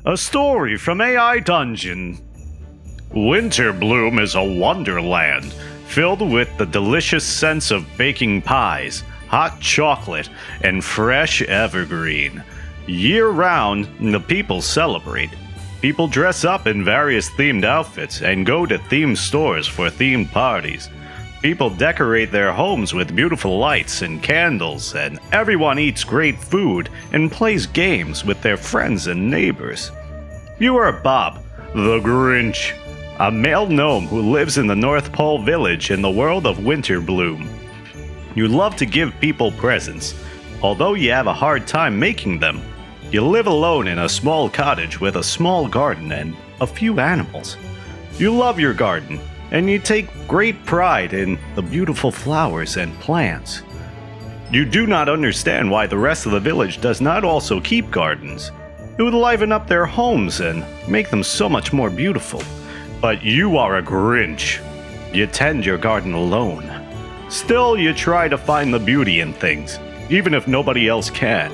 A story from AI Dungeon. WINTERBLOOM is a wonderland filled with the delicious scents of baking pies, hot chocolate, and fresh evergreen. Year-round, the people celebrate. People dress up in various themed outfits and go to themed stores for themed parties. People decorate their homes with beautiful lights and candles, and everyone eats great food and plays games with their friends and neighbors. You are Bob, the Grinch, a male gnome who lives in the North Pole Village in the world of WINTERBLOOM. You love to give people presents, although you have a hard time making them. You live alone in a small cottage with a small garden and a few animals. You love your garden, and you take great pride in the beautiful flowers and plants. You do not understand why the rest of the village does not also keep gardens. It would liven up their homes and make them so much more beautiful. But you are a Grinch. You tend your garden alone. Still, you try to find the beauty in things, even if nobody else can.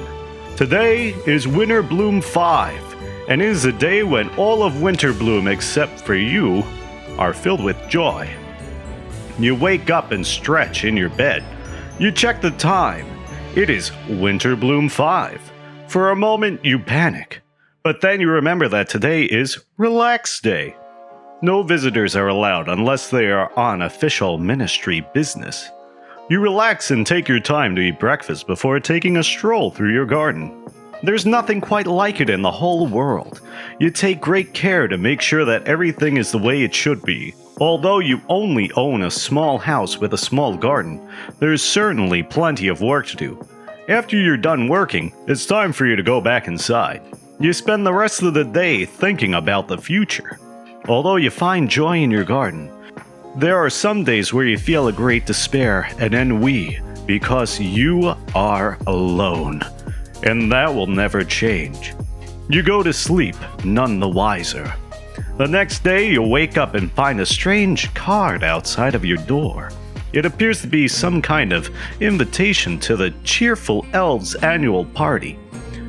Today is WINTERBLOOM 5, and it is a day when all of WINTERBLOOM except for you are filled with joy. You wake up and stretch in your bed. You check the time. It is WINTERBLOOM 5. For a moment, you panic, but then you remember that today is Relax Day. No visitors are allowed unless they are on official ministry business. You relax and take your time to eat breakfast before taking a stroll through your garden. There's nothing quite like it in the whole world. You take great care to make sure that everything is the way it should be. Although you only own a small house with a small garden, there's certainly plenty of work to do. After you're done working, it's time for you to go back inside. You spend the rest of the day thinking about the future. Although you find joy in your garden, there are some days where you feel a great despair and ennui because you are alone. And that will never change. You go to sleep, none the wiser. The next day, you wake up and find a strange card outside of your door. It appears to be some kind of invitation to the Cheerful Elves annual party.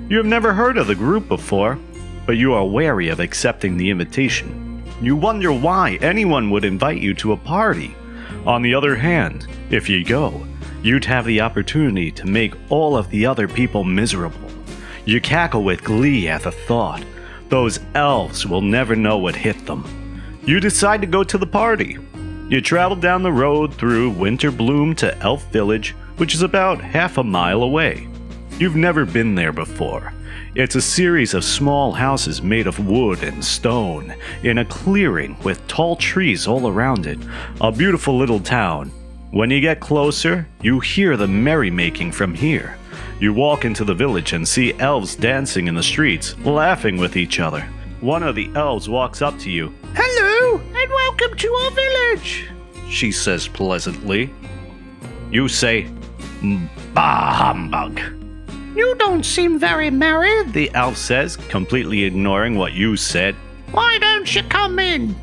You have never heard of the group before, but you are wary of accepting the invitation. You wonder why anyone would invite you to a party. On the other hand, if you go, you'd have the opportunity to make all of the other people miserable. You cackle with glee at the thought. Those elves will never know what hit them. You decide to go to the party. You travel down the road through WINTERBLOOM to Elf Village, which is about half a mile away. You've never been there before. It's a series of small houses made of wood and stone, in a clearing with tall trees all around it. A beautiful little town. When you get closer, you hear the merrymaking from here. You walk into the village and see elves dancing in the streets, laughing with each other. One of the elves walks up to you. "Hello, and welcome to our village," she says pleasantly. You say, "Bah humbug." "You don't seem very merry," the elf says, completely ignoring what you said. "Why don't you come in?"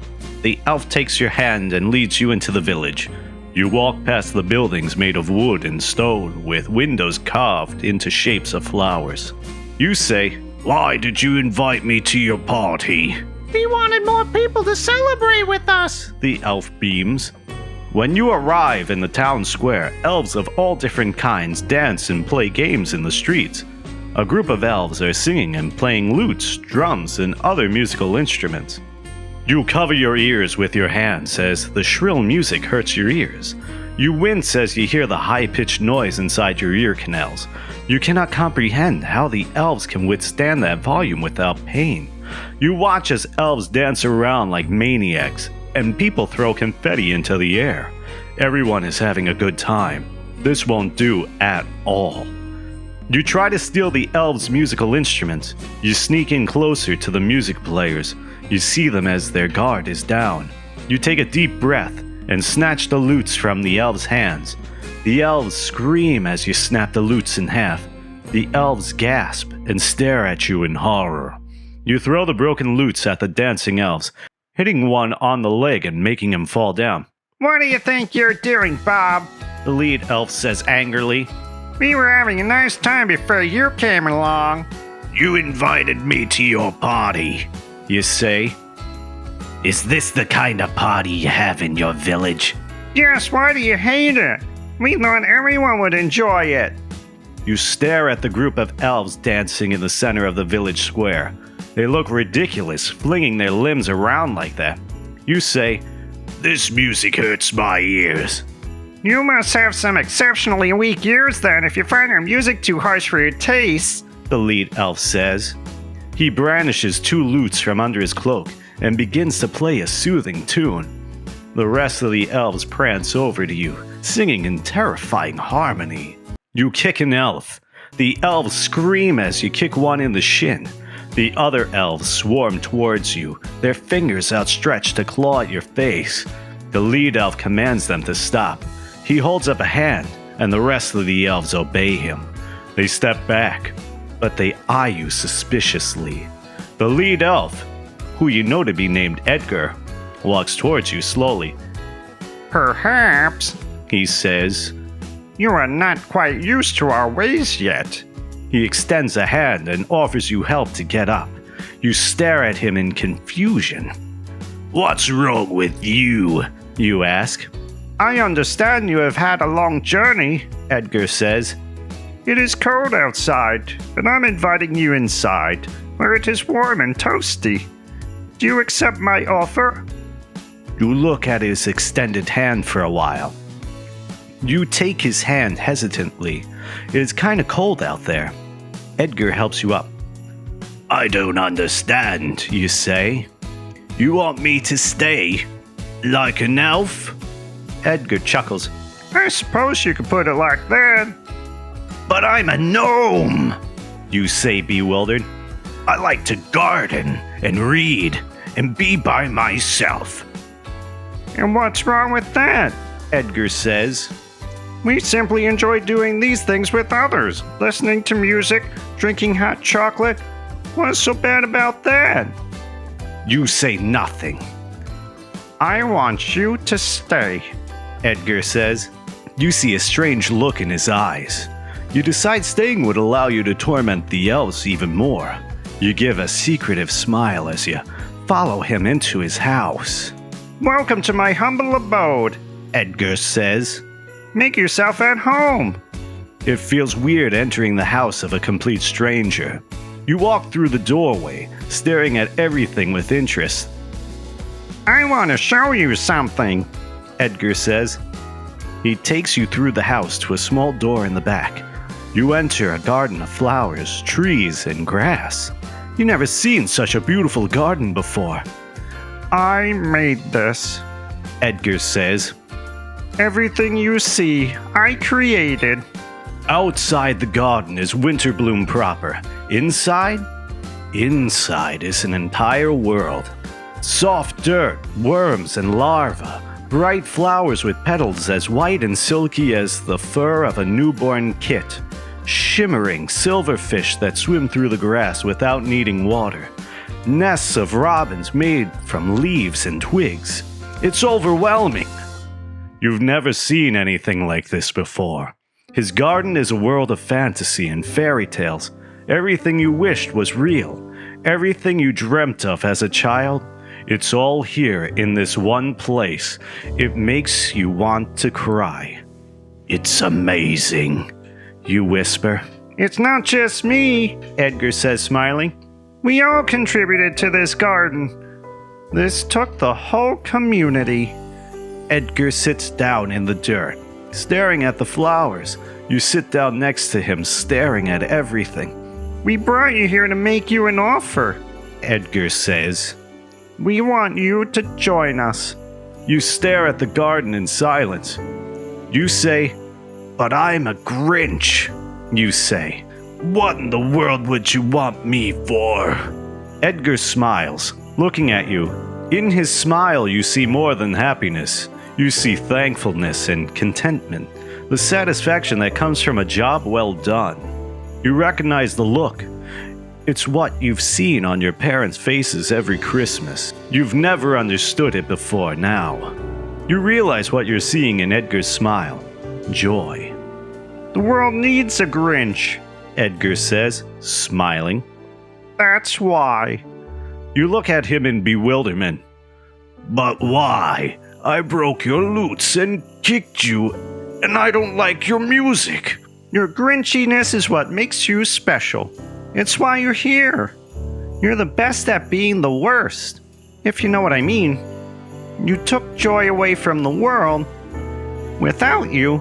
The elf takes your hand and leads you into the village. You walk past the buildings made of wood and stone, with windows carved into shapes of flowers. You say, "Why did you invite me to your party?" "We wanted more people to celebrate with us," the elf beams. When you arrive in the town square, elves of all different kinds dance and play games in the streets. A group of elves are singing and playing lutes, drums, and other musical instruments. You cover your ears with your hands as the shrill music hurts your ears. You wince as you hear the high-pitched noise inside your ear canals. You cannot comprehend how the elves can withstand that volume without pain. You watch as elves dance around like maniacs, and people throw confetti into the air. Everyone is having a good time. This won't do at all. You try to steal the elves' musical instruments. You sneak in closer to the music players. You see them as their guard is down. You take a deep breath and snatch the lutes from the elves' hands. The elves scream as you snap the lutes in half. The elves gasp and stare at you in horror. You throw the broken lutes at the dancing elves, hitting one on the leg and making him fall down. "What do you think you're doing, Bob?" the lead elf says angrily. "We were having a nice time before you came along." You invited me to your party, you say. Is this the kind of party you have in your village? Yes, why do you hate it? We thought everyone would enjoy it. You stare at the group of elves dancing in the center of the village square. They look ridiculous, flinging their limbs around like that. You say, "This music hurts my ears." You must have some exceptionally weak ears then if you find our music too harsh for your tastes, the lead elf says. He brandishes 2 lutes from under his cloak and begins to play a soothing tune. The rest of the elves prance over to you, singing in terrifying harmony. You kick an elf. The elves scream as you kick one in the shin. The other elves swarm towards you, their fingers outstretched to claw at your face. The lead elf commands them to stop. He holds up a hand, and the rest of the elves obey him. They step back, but they eye you suspiciously. The lead elf, who you know to be named Edgar, walks towards you slowly. Perhaps, he says, you are not quite used to our ways yet. He extends a hand and offers you help to get up. You stare at him in confusion. What's wrong with you? You ask. I understand you have had a long journey, Edgar says. It is cold outside, and I'm inviting you inside, where it is warm and toasty. Do you accept my offer? You look at his extended hand for a while. You take his hand hesitantly. It is kind of cold out there. Edgar helps you up. I don't understand, you say. You want me to stay? Like an elf? Edgar chuckles. I suppose you could put it like that. But I'm a gnome, you say, bewildered. I like to garden and read and be by myself. And what's wrong with that? Edgar says. We simply enjoy doing these things with others, listening to music, drinking hot chocolate. What's so bad about that? You say nothing. I want you to stay, Edgar says. You see a strange look in his eyes. You decide staying would allow you to torment the elves even more. You give a secretive smile as you follow him into his house. Welcome to my humble abode, Edgar says. Make yourself at home. It feels weird entering the house of a complete stranger. You walk through the doorway, staring at everything with interest. I want to show you something, Edgar says. He takes you through the house to a small door in the back. You enter a garden of flowers, trees, and grass. You've never seen such a beautiful garden before. I made this, Edgar says. Everything you see, I created. Outside the garden is WINTERBLOOM proper. Inside? Inside is an entire world. Soft dirt, worms, and larvae. Bright flowers with petals as white and silky as the fur of a newborn kit. Shimmering silverfish that swim through the grass without needing water. Nests of robins made from leaves and twigs. It's overwhelming. You've never seen anything like this before. His garden is a world of fantasy and fairy tales. Everything you wished was real. Everything you dreamt of as a child. It's all here in this one place. It makes you want to cry. It's amazing, you whisper. It's not just me, Edgar says, smiling. We all contributed to this garden. This took the whole community. Edgar sits down in the dirt, staring at the flowers. You sit down next to him, staring at everything. We brought you here to make you an offer, Edgar says. We want you to join us. You stare at the garden in silence. You say, but I'm a Grinch, you say. What in the world would you want me for? Edgar smiles, looking at you. In his smile, you see more than happiness. You see thankfulness and contentment, the satisfaction that comes from a job well done. You recognize the look. It's what you've seen on your parents' faces every Christmas. You've never understood it before now. You realize what you're seeing in Edgar's smile. Joy. The world needs a Grinch, Edgar says, smiling. That's why. You look at him in bewilderment. But why? I broke your lutes and kicked you, and I don't like your music. Your grinchiness is what makes you special. It's why you're here. You're the best at being the worst, if you know what I mean. You took joy away from the world. Without you,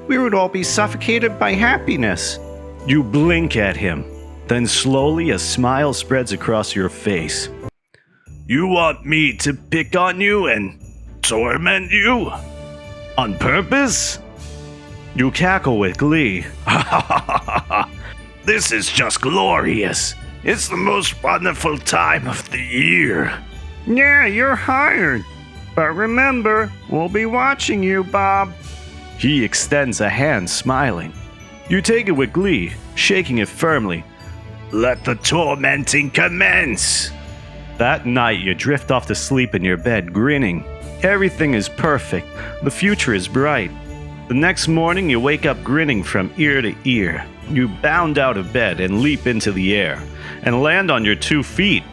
we would all be suffocated by happiness. You blink at him. Then slowly a smile spreads across your face. You want me to pick on you and torment you? On purpose? You cackle with glee. This is just glorious. It's the most wonderful time of the year. Yeah, you're hired. But remember, we'll be watching you, Bob. He extends a hand, smiling. You take it with glee, shaking it firmly. Let the tormenting commence. That night, you drift off to sleep in your bed, grinning. Everything is perfect. The future is bright. The next morning, you wake up grinning from ear to ear. You bound out of bed and leap into the air, and land on your 2 feet.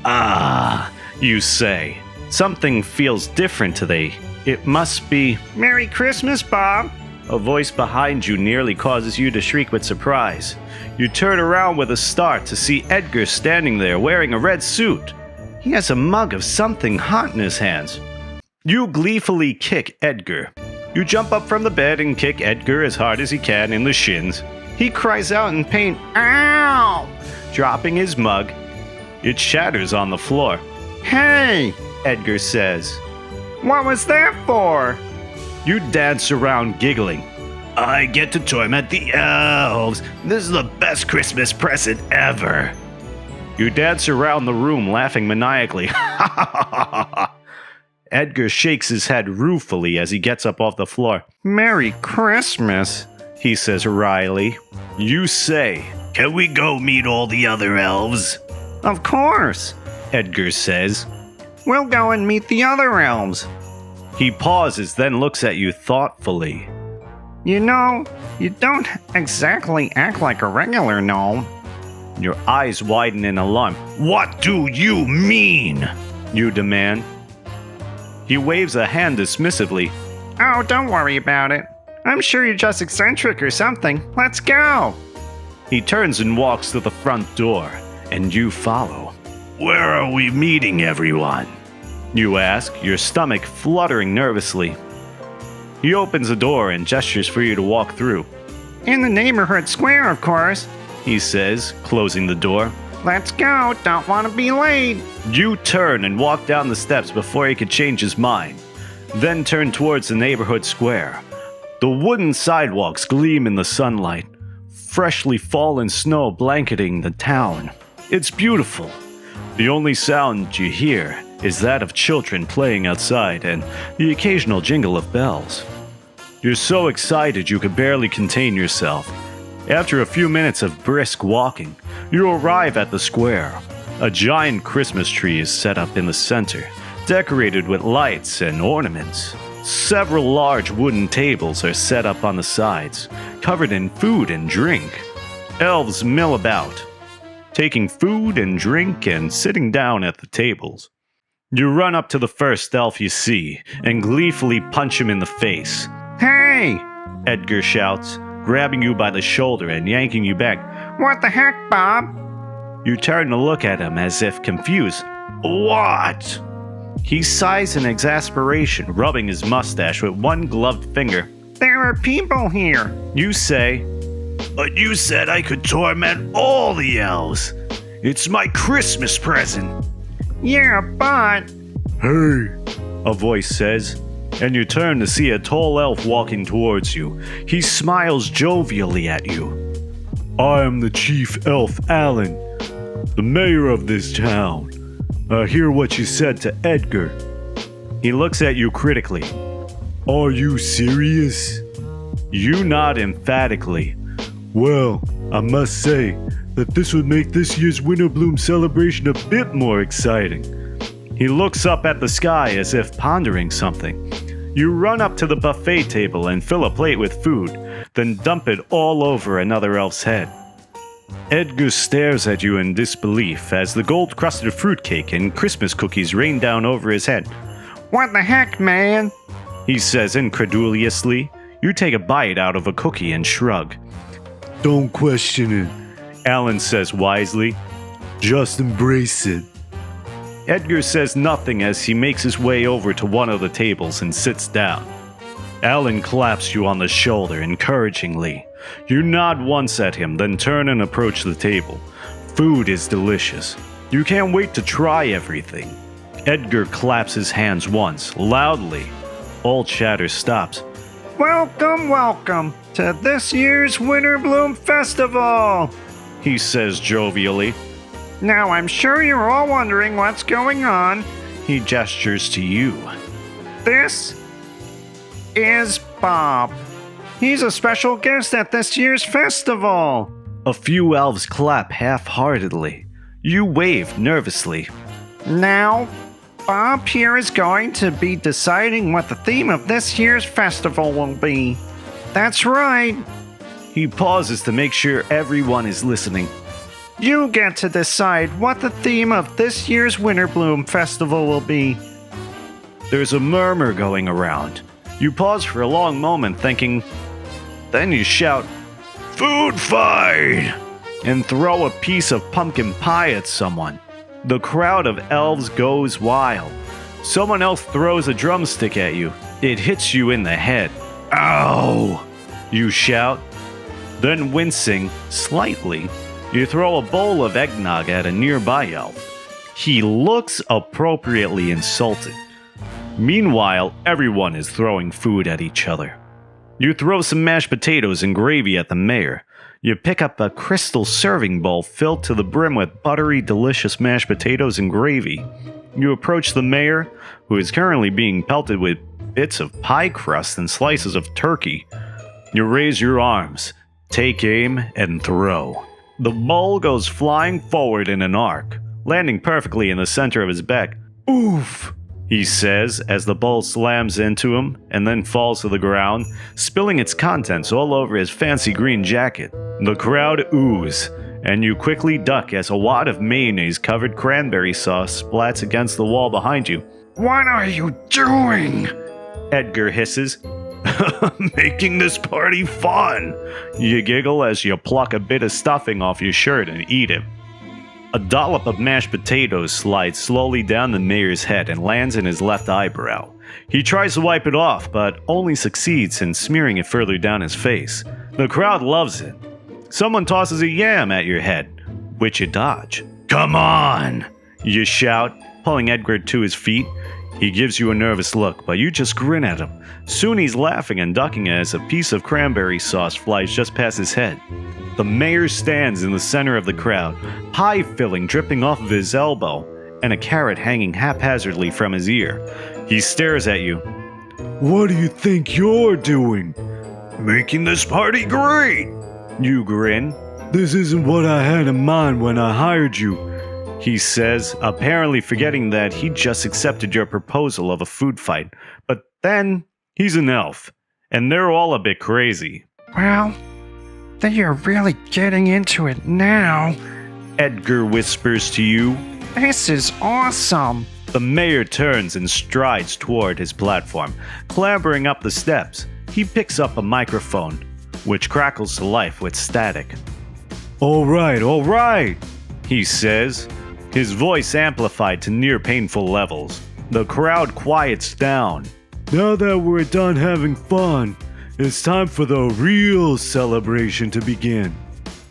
Ah, you say. Something feels different today. It must be... Merry Christmas, Bob. A voice behind you nearly causes you to shriek with surprise. You turn around with a start to see Edgar standing there wearing a red suit. He has a mug of something hot in his hands. You gleefully kick Edgar. You jump up from the bed and kick Edgar as hard as you can in the shins. He cries out in pain, "Ow!" dropping his mug. It shatters on the floor. Hey, Edgar says. What was that for? You dance around giggling. I get to torment the elves. This is the best Christmas present ever. You dance around the room laughing maniacally. Edgar shakes his head ruefully as he gets up off the floor. Merry Christmas, he says wryly. You say, can we go meet all the other elves? Of course, Edgar says. We'll go and meet the other elves. He pauses, then looks at you thoughtfully. You know, you don't exactly act like a regular gnome. Your eyes widen in alarm. What do you mean? You demand. He waves a hand dismissively. Oh, don't worry about it. I'm sure you're just eccentric or something. Let's go. He turns and walks to the front door, and you follow. Where are we meeting everyone? You ask, your stomach fluttering nervously. He opens the door and gestures for you to walk through. In the neighborhood square, of course, he says, closing the door. Let's go, don't want to be late. You turn and walk down the steps before he could change his mind, then turn towards the neighborhood square. The wooden sidewalks gleam in the sunlight, freshly fallen snow blanketing the town. It's beautiful. The only sound you hear is that of children playing outside and the occasional jingle of bells. You're so excited you could barely contain yourself. After a few minutes of brisk walking, you arrive at the square. A giant Christmas tree is set up in the center, decorated with lights and ornaments. Several large wooden tables are set up on the sides, covered in food and drink. Elves mill about, taking food and drink and sitting down at the tables. You run up to the first elf you see and gleefully punch him in the face. Hey! Edgar shouts, grabbing you by the shoulder and yanking you back. What the heck, Bob? You turn to look at him as if confused. What? He sighs in exasperation, rubbing his mustache with one gloved finger. There are people here. You say, but you said I could torment all the elves. It's my Christmas present. Yeah, but... Hey, a voice says, and you turn to see a tall elf walking towards you. He smiles jovially at you. I am the chief elf, Alan, the mayor of this town. I hear what you said to Edgar. He looks at you critically. Are you serious? You nod emphatically. Well, I must say that this would make this year's WINTERBLOOM celebration a bit more exciting. He looks up at the sky as if pondering something. You run up to the buffet table and fill a plate with food, then dump it all over another elf's head. Edgar stares at you in disbelief as the gold-crusted fruitcake and Christmas cookies rain down over his head. What the heck, man? He says incredulously. You take a bite out of a cookie and shrug. Don't question it, Alan says wisely. just embrace it. Edgar says nothing as he makes his way over to one of the tables and sits down. Alan claps you on the shoulder encouragingly. You nod once at him, then turn and approach the table. Food is delicious. You can't wait to try everything. Edgar claps his hands once, loudly. All chatter stops. Welcome, welcome to this year's WINTERBLOOM Festival, He says jovially. Now I'm sure you're all wondering what's going on. He gestures to you. This is Bob. He's a special guest at this year's festival. A few elves clap half-heartedly. You wave nervously. Now, Bob here is going to be deciding what the theme of this year's festival will be. That's right. He pauses to make sure everyone is listening. You get to decide what the theme of this year's WINTERBLOOM Festival will be. There's a murmur going around. You pause for a long moment thinking, then you shout, "Food fight!" and throw a piece of pumpkin pie at someone. The crowd of elves goes wild. Someone else throws a drumstick at you. It hits you in the head. "Ow!" you shout. Then wincing slightly, you throw a bowl of eggnog at a nearby elf. He looks appropriately insulted. Meanwhile, everyone is throwing food at each other. You throw some mashed potatoes and gravy at the mayor. You pick up a crystal serving bowl filled to the brim with buttery, delicious mashed potatoes and gravy. You approach the mayor, who is currently being pelted with bits of pie crust and slices of turkey. You raise your arms, take aim, and throw. The bowl goes flying forward in an arc, landing perfectly in the center of his back. "Oof!" he says as the bowl slams into him and then falls to the ground, spilling its contents all over his fancy green jacket. The crowd oohs, and you quickly duck as a wad of mayonnaise-covered cranberry sauce splats against the wall behind you. What are you doing? Edgar hisses. "Making this party fun!" You giggle as you pluck a bit of stuffing off your shirt and eat it. A dollop of mashed potatoes slides slowly down the mayor's head and lands in his left eyebrow. He tries to wipe it off, but only succeeds in smearing it further down his face. The crowd loves it. Someone tosses a yam at your head, which you dodge. "Come on!" you shout, pulling Edgar to his feet. He gives you a nervous look, but you just grin at him. Soon he's laughing and ducking as a piece of cranberry sauce flies just past his head. The mayor stands in the center of the crowd, pie filling dripping off of his elbow, and a carrot hanging haphazardly from his ear. He stares at you. What do you think you're doing? "Making this party great!" You grin. This isn't what I had in mind when I hired you. He says, apparently forgetting that he just accepted your proposal of a food fight. But then, he's an elf, and they're all a bit crazy. Well, they are really getting into it now. Edgar whispers to you. This is awesome. The mayor turns and strides toward his platform, clambering up the steps. He picks up a microphone, which crackles to life with static. All right, he says, his voice amplified to near painful levels. The crowd quiets down. Now that we're done having fun, it's time for the real celebration to begin.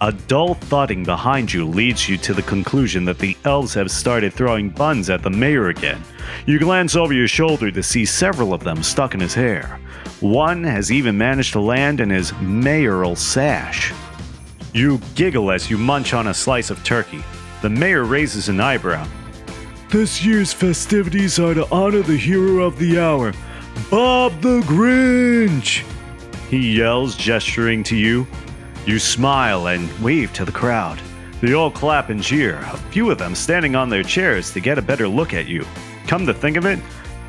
A dull thudding behind you leads you to the conclusion that the elves have started throwing buns at the mayor again. You glance over your shoulder to see several of them stuck in his hair. One has even managed to land in his mayoral sash. You giggle as you munch on a slice of turkey. The mayor raises an eyebrow. This year's festivities are to honor the hero of the hour, Bob the Grinch! He yells, gesturing to you. You smile and wave to the crowd. They all clap and cheer, a few of them standing on their chairs to get a better look at you. Come to think of it,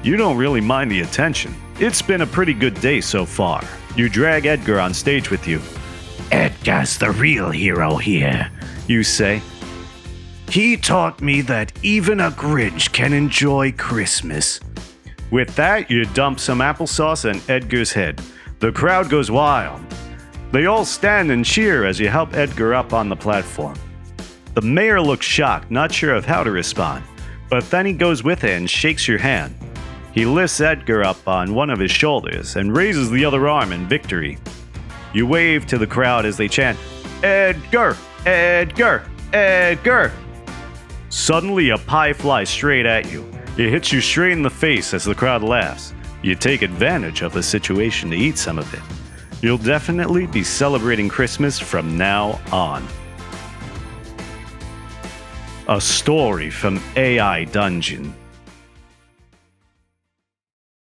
you don't really mind the attention. It's been a pretty good day so far. You drag Edgar on stage with you. Edgar's the real hero here. You say, "He taught me that even a Grinch can enjoy Christmas." With that, you dump some applesauce on Edgar's head. The crowd goes wild. They all stand and cheer as you help Edgar up on the platform. The mayor looks shocked, not sure of how to respond, but then he goes with it and shakes your hand. He lifts Edgar up on one of his shoulders and raises the other arm in victory. You wave to the crowd as they chant, "Edgar! Edgar! Edgar!" Suddenly, a pie flies straight at you. It hits you straight in the face as the crowd laughs. You take advantage of the situation to eat some of it. You'll definitely be celebrating Christmas from now on. A story from AI Dungeon.